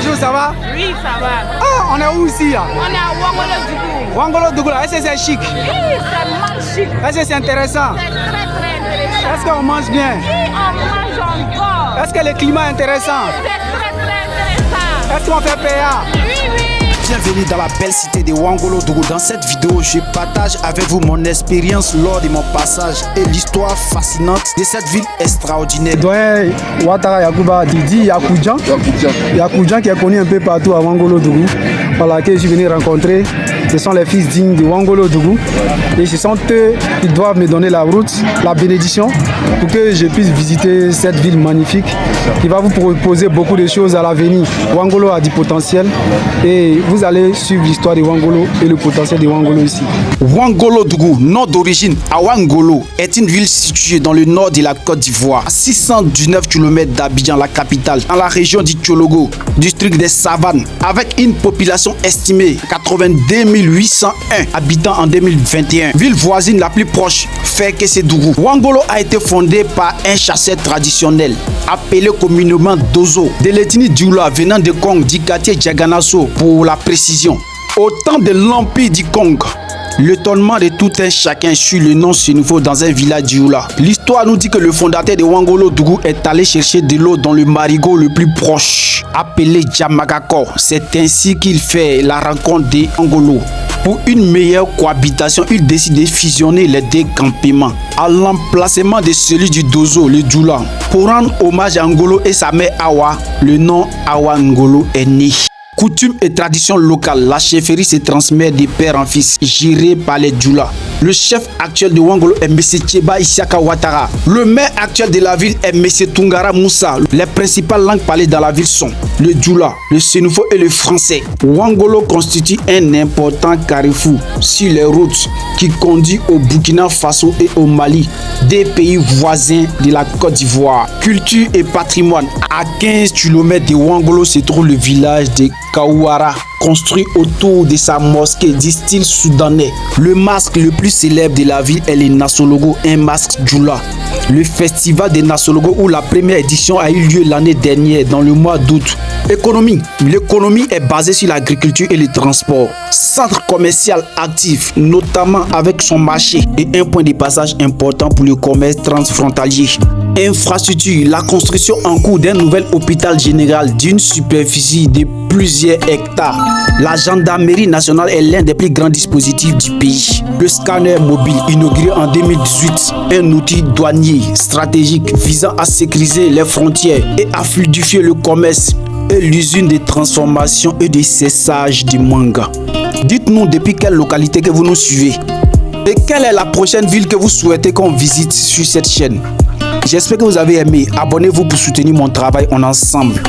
bonjour, ça va? Oui, ça va. Ah, on est où ici là? On est à Wangolo-Dougou. Wangolo-Dougou, est-ce que c'est chic? Oui, c'est mal chic. Est-ce que c'est intéressant? C'est très intéressant. Est-ce qu'on mange bien? Oui, on mange, on dort. Est-ce que le climat est intéressant? C'est très intéressant. Est-ce qu'on fait payant? Oui, oui. Bienvenue dans la belle cité de Wangolo-Dougou. Dans cette vidéo, je partage avec vous mon expérience lors de mon passage et l'histoire fascinante de cette ville extraordinaire. Doyen Ouattara Yacouba dit Yakoudjan. Yakoudjan qui est connu un peu partout à Wangolo-Dougou. Voilà, que je suis venu rencontrer. Ce sont les fils dignes de Wangolo-Dougou. Et ce sont eux qui doivent me donner la route, la bénédiction, pour que je puisse visiter cette ville magnifique qui va vous proposer beaucoup de choses à l'avenir. Wangolo a du potentiel et vous allez suivre l'histoire de Wangolo et le potentiel de Wangolo ici. Wangolo-Dougou, nom d'origine Awangolo, est une ville située dans le nord de la Côte d'Ivoire, à 619 km d'Abidjan, la capitale, dans la région du Tchologo, district des Savanes, avec une population estimée 82 801 habitants en 2021. Ville voisine la plus proche, Fekese-Dougou. Wangolo a été fondé par un chasseur traditionnel appelé communément Dozo, de l'ethnie Dioula venant de Kong, du quartier Djaganasso pour la précision. Au temps de l'Empire du Kong, l'étonnement de tout un chacun sur le nom Sénoufo dans un village Dioula. L'histoire nous dit que le fondateur de Wangolo-Dougou est allé chercher de l'eau dans le marigot le plus proche, appelé Djamagako. C'est ainsi qu'il fait la rencontre de Wangolo. Pour une meilleure cohabitation, il décide de fusionner les deux campements à l'emplacement de celui du Dozo, le Dioula. Pour rendre hommage à Ngolo et sa mère Awa, le nom Awa Ngolo est né. Coutumes et traditions locales, la chefferie se transmet de père en fils, gérée par les Dioula. Le chef actuel de Wangolo est M. Thieba Isiaka Ouattara. Le maire actuel de la ville est M. Tungara Moussa. Les principales langues parlées dans la ville sont le Dioula, le Sénoufo et le français. Wangolo constitue un important carrefour sur les routes qui conduisent au Burkina Faso et au Mali, des pays voisins de la Côte d'Ivoire. Culture et patrimoine. À 15 km de Wangolo se trouve le village de Kawara, construit autour de sa mosquée du style soudanais. Le masque le plus célèbre de la ville est le Nassologo, un masque Dioula. Le festival de Nassologo où la première édition a eu lieu l'année dernière dans le mois d'août. Économie. L'économie est basée sur l'agriculture et le transport. Centre commercial actif, notamment avec son marché et un point de passage important pour le commerce transfrontalier. Infrastructure. La construction en cours d'un nouvel hôpital général d'une superficie de plusieurs hectares. La gendarmerie nationale est l'un des plus grands dispositifs du pays. Le scanner mobile inauguré en 2018, un outil douanier stratégique visant à sécuriser les frontières et à fluidifier le commerce, et l'usine de transformation et de séchage du manga. Dites-nous depuis quelle localité que vous nous suivez et quelle est la prochaine ville que vous souhaitez qu'on visite sur cette chaîne. J'espère que vous avez aimé. Abonnez-vous pour soutenir mon travail en ensemble.